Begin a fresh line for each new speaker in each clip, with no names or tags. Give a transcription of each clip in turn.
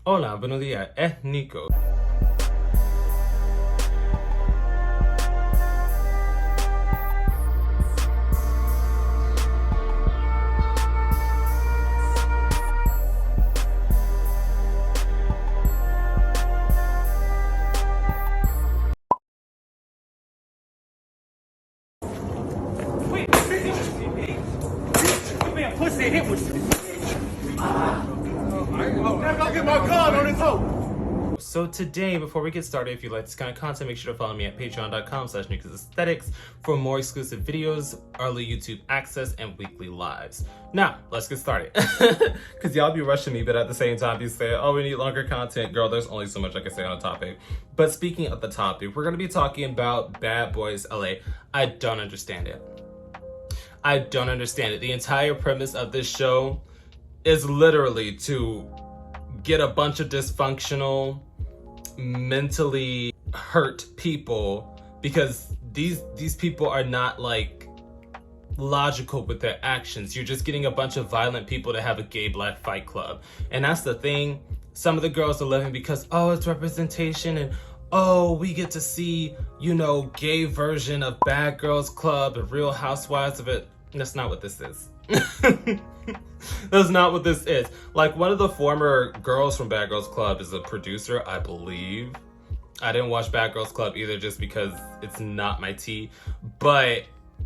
Hola, buenos días, es Nico.
Wait, man, pussy hit was. I'm gonna get my gun on his hoe.
So today, before we get started, if you like this kind of content, make sure to follow me at patreon.com/Nicosaesthetics for more exclusive videos, early YouTube access, and weekly lives. Now, let's get started. Because y'all be rushing me, but at the same time, you say, oh, we need longer content. Girl, there's only so much I can say on a topic. But speaking of the topic, we're going to be talking about Bad Boys LA. I don't understand it. I don't understand it. The entire premise of this show is literally to get a bunch of dysfunctional, mentally hurt people, because these people are not like logical with their actions. You're just getting a bunch of violent people to have a gay black fight club. And that's the thing. Some of the girls are living because, oh, it's representation, and oh, we get to see, you know, gay version of Bad Girls Club and Real Housewives of it. That's not what this is. That's not what this is. Like, one of the former girls from Bad Girls Club is a producer, I believe. I didn't watch Bad Girls Club either, just because it's not my tea. But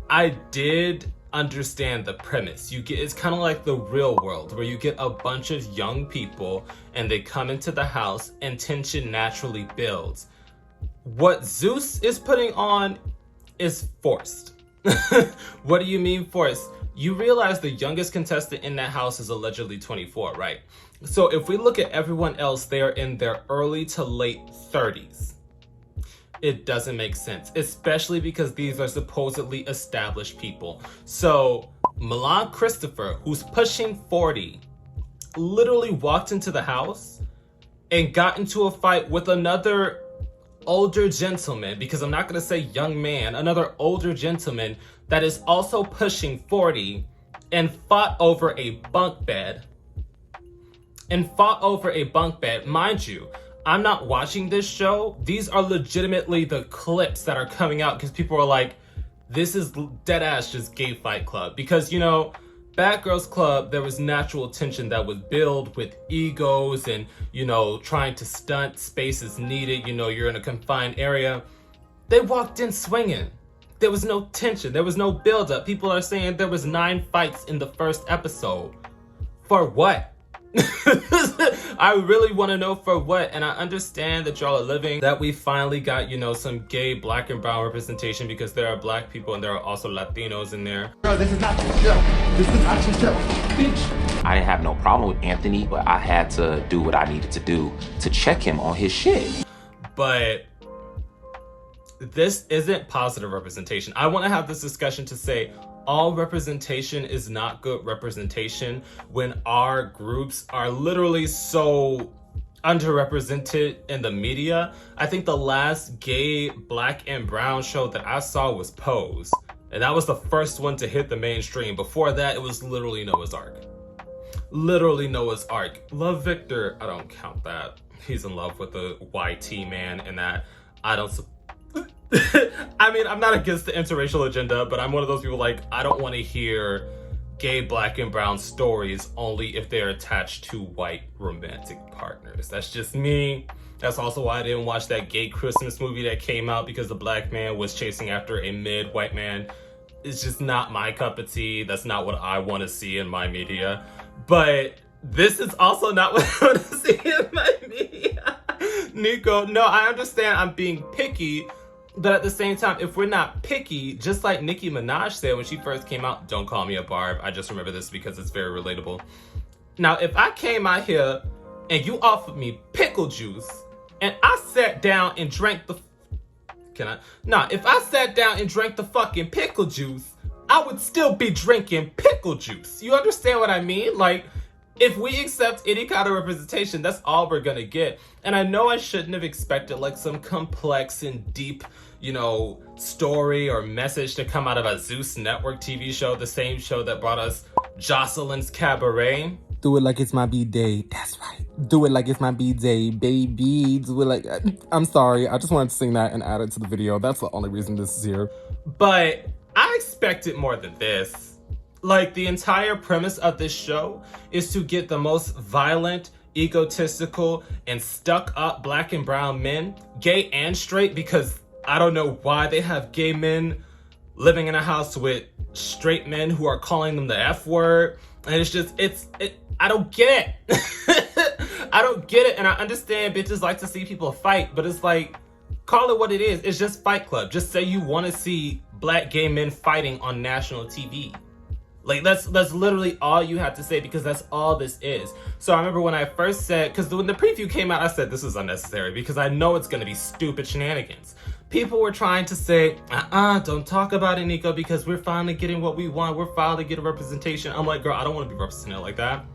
I did understand the premise. It's kind of like the real world, where you get a bunch of young people and they come into the house and tension naturally builds. What Zeus is putting on is forced. What do you mean forced? You realize the youngest contestant in that house is allegedly 24, right? So if we look at everyone else, they are in their early to late 30s. It doesn't make sense, especially because these are supposedly established people. So Milan Christopher, who's pushing 40, literally walked into the house and got into a fight with another older gentleman, because I'm not going to say young man, another older gentleman that is also pushing 40, and fought over a bunk bed. Mind you, I'm not watching this show. These are legitimately the clips that are coming out, because people are like, this is dead ass just gay fight club. Because, you know, Bad Girls Club, there was natural tension that was built with egos and, you know, trying to stunt, space is needed, you know, you're in a confined area. They walked in swinging. There was no tension. There was no build-up. People are saying there was 9 fights in the first episode. For what? I really want to know for what. And I understand that y'all are living, that we finally got, you know, some gay black and brown representation, because there are black people and there are also Latinos in there.
Bro, this is not your show. This is not your show, bitch.
I didn't have no problem with Anthony, but I had to do what I needed to do to check him on his shit.
But this isn't positive representation. I want to have this discussion to say all representation is not good representation when our groups are literally so underrepresented in the media. I think the last gay black and brown show that I saw was Pose, and that was the first one to hit the mainstream. Before that, it was literally Noah's Ark. Love Victor, I don't count that. He's in love with the YT man, and that I don't I mean, I'm not against the interracial agenda, but I'm one of those people like, I don't want to hear gay black and brown stories only if they're attached to white romantic partners. That's just me. That's also why I didn't watch that gay Christmas movie that came out, because the black man was chasing after a mid-white man. It's just not my cup of tea. That's not what I want to see in my media. But this is also not what I want to see in my media. Nico, no, I understand I'm being picky, but at the same time, if we're not picky, just like Nicki Minaj said when she first came out, don't call me a barb. I just remember this because it's very relatable. Now, if I came out here and you offered me pickle juice and I sat down and drank the... if I sat down and drank the fucking pickle juice, I would still be drinking pickle juice. You understand what I mean? Like, if we accept any kind of representation, that's all we're gonna get. And I know I shouldn't have expected like some complex and deep, you know, story or message to come out of a Zeus network TV show, the same show that brought us Jocelyn's Cabaret.
Do it like it's my B-day. That's right. Do it like it's my B-day, baby. Do it like... I'm sorry. I just wanted to sing that and add it to the video. That's the only reason this is here.
But I expected more than this. Like, the entire premise of this show is to get the most violent, egotistical, and stuck-up black and brown men, gay and straight, because I don't know why they have gay men living in a house with straight men who are calling them the F word. And it's just, I don't get it. I don't get it. And I understand bitches like to see people fight, but it's like, call it what it is. It's just Fight Club. Just say you want to see black gay men fighting on national TV. Like, that's literally all you have to say, because that's all this is. So I remember when I first said, because when the preview came out, I said this is unnecessary because I know it's going to be stupid shenanigans. People were trying to say, don't talk about it, Nico, because we're finally getting what we want. We're finally getting representation. I'm like, girl, I don't want to be represented like that.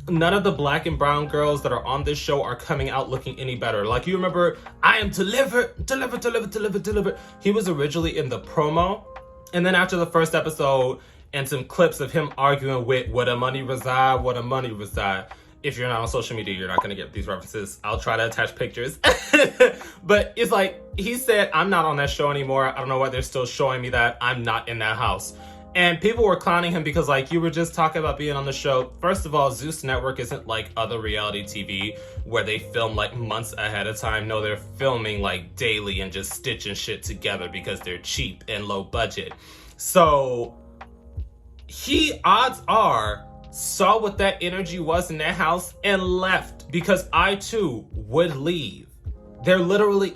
None of the black and brown girls that are on this show are coming out looking any better. Like, you remember, I am delivered. He was originally in the promo. And then after the first episode and some clips of him arguing with where the money reside. If you're not on social media, you're not going to get these references. I'll try to attach pictures. But it's like, he said, I'm not on that show anymore. I don't know why they're still showing me that. I'm not in that house. And people were clowning him because, like, you were just talking about being on the show. First of all, Zeus Network isn't like other reality TV where they film like months ahead of time. No, they're filming like daily and just stitching shit together because they're cheap and low budget. So he, odds are, saw what that energy was in that house and left, because I too would leave. They're literally,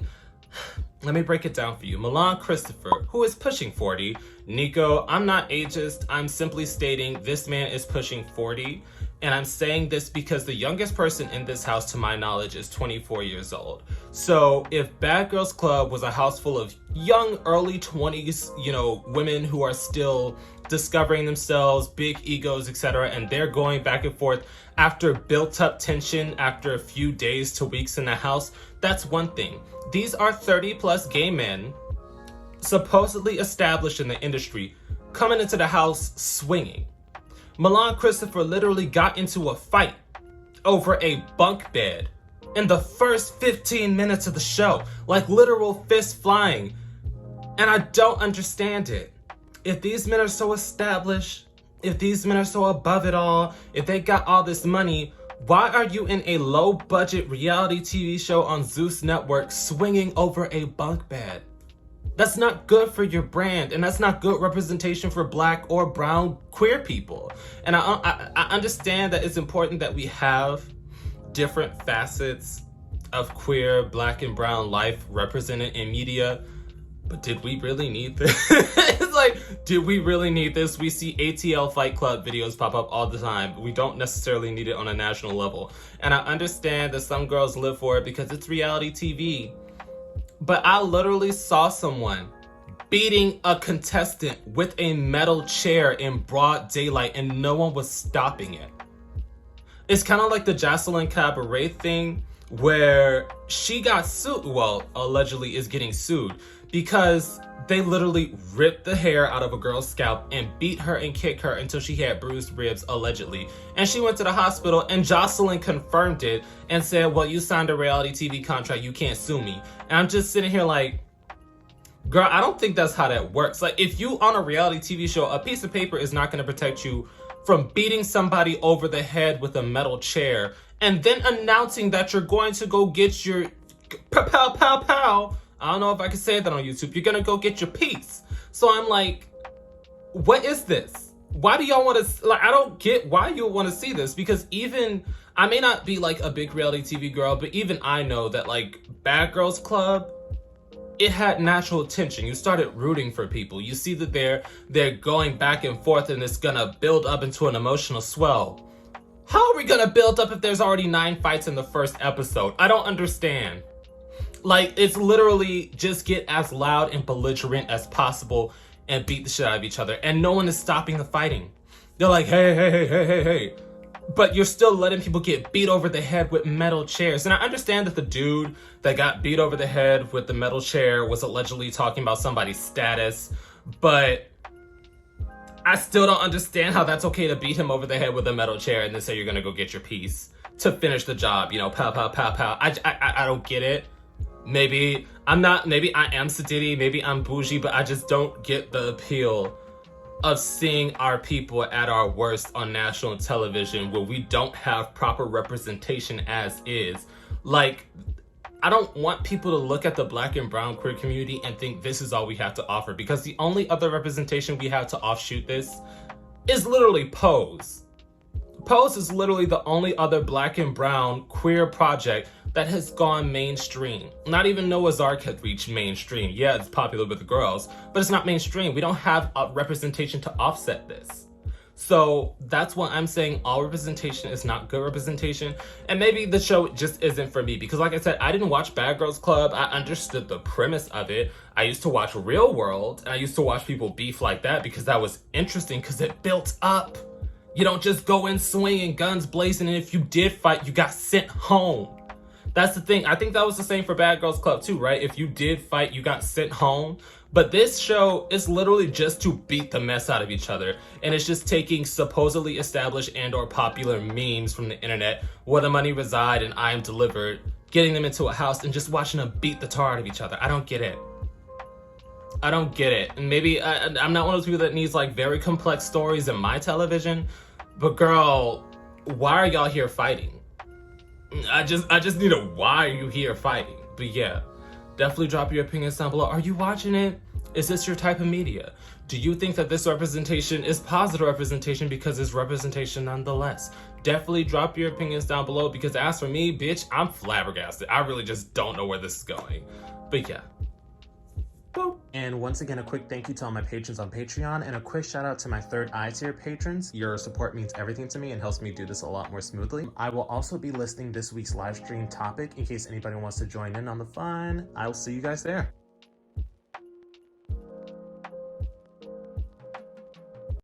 let me break it down for you. Milan Christopher, who is pushing 40. Nico, I'm not ageist. I'm simply stating this man is pushing 40. And I'm saying this because the youngest person in this house, to my knowledge, is 24 years old. So if Bad Girls Club was a house full of young, early 20s, women who are still discovering themselves, big egos, etc., and they're going back and forth after built up tension after a few days to weeks in the house, that's one thing. These are 30 plus gay men, supposedly established in the industry, coming into the house swinging. Milan Christopher literally got into a fight over a bunk bed in the first 15 minutes of the show, like literal fists flying. And I don't understand it. If these men are so established, if these men are so above it all, if they got all this money, why are you in a low budget reality TV show on Zeus Network swinging over a bunk bed? That's not good for your brand, and that's not good representation for black or brown queer people. And I understand that it's important that we have different facets of queer, black, and brown life represented in media, but did we really need this? It's like, did we really need this? We see ATL Fight Club videos pop up all the time. We don't necessarily need it on a national level. And I understand that some girls live for it because it's reality TV. But I literally saw someone beating a contestant with a metal chair in broad daylight and no one was stopping it. It's kind of like the Jocelyn Cabaret thing where she got sued, well, allegedly is getting sued, because they literally ripped the hair out of a girl's scalp and beat her and kicked her until she had bruised ribs, allegedly. And she went to the hospital and Jocelyn confirmed it and said, well, you signed a reality TV contract, you can't sue me. And I'm just sitting here like, girl, I don't think that's how that works. Like, if you on a reality TV show, a piece of paper is not going to protect you from beating somebody over the head with a metal chair and then announcing that you're going to go get your pow, pow, pow. I don't know if I can say that on YouTube. You're gonna go get your piece. So I'm like, what is this? Why do y'all want to, like, I don't get why you want to see this, because even, I may not be like a big reality TV girl, but even I know that like Bad Girls Club, it had natural tension. You started rooting for people. You see that they're going back and forth and it's gonna build up into an emotional swell. How are we gonna build up if there's already 9 fights in the first episode? I don't understand. Like, it's literally just get as loud and belligerent as possible and beat the shit out of each other. And no one is stopping the fighting. They're like, hey. But you're still letting people get beat over the head with metal chairs. And I understand that the dude that got beat over the head with the metal chair was allegedly talking about somebody's status. But I still don't understand how that's okay to beat him over the head with a metal chair and then say you're gonna go get your piece to finish the job. You know, pow, pow, pow, pow. I don't get it. Maybe I am sedity, maybe I'm bougie, but I just don't get the appeal of seeing our people at our worst on national television where we don't have proper representation as is. Like, I don't want people to look at the Black and brown queer community and think this is all we have to offer, because the only other representation we have to offshoot this is literally Pose. Pose is literally the only other Black and brown queer project that has gone mainstream. Not even Noah's Ark has reached mainstream. Yeah, it's popular with the girls, but it's not mainstream. We don't have a representation to offset this. So that's why I'm saying all representation is not good representation. And maybe the show just isn't for me, because like I said, I didn't watch Bad Girls Club. I understood the premise of it. I used to watch Real World, and I used to watch people beef like that because that was interesting, because it built up. You don't just go in swinging, guns blazing, and if you did fight, you got sent home. That's the thing. I think that was the same for Bad Girls Club too, right? If you did fight, you got sent home. But this show is literally just to beat the mess out of each other. And it's just taking supposedly established and or popular memes from the internet, where the money reside and I am delivered, getting them into a house and just watching them beat the tar out of each other. I don't get it. I don't get it. And maybe I'm not one of those people that needs like very complex stories in my television. But girl, why are y'all here fighting? I just need a why are you here fighting? But yeah, definitely drop your opinions down below. Are you watching it? Is this your type of media? Do you think that this representation is positive representation, because it's representation nonetheless? Definitely drop your opinions down below, because as for me, bitch, I'm flabbergasted. I really just don't know where this is going. But yeah. And once again, a quick thank you to all my patrons on Patreon, and a quick shout out to my third eye tier patrons. Your support means everything to me and helps me do this a lot more smoothly. I will also be listing this week's live stream topic in case anybody wants to join in on the fun. I will see you guys there.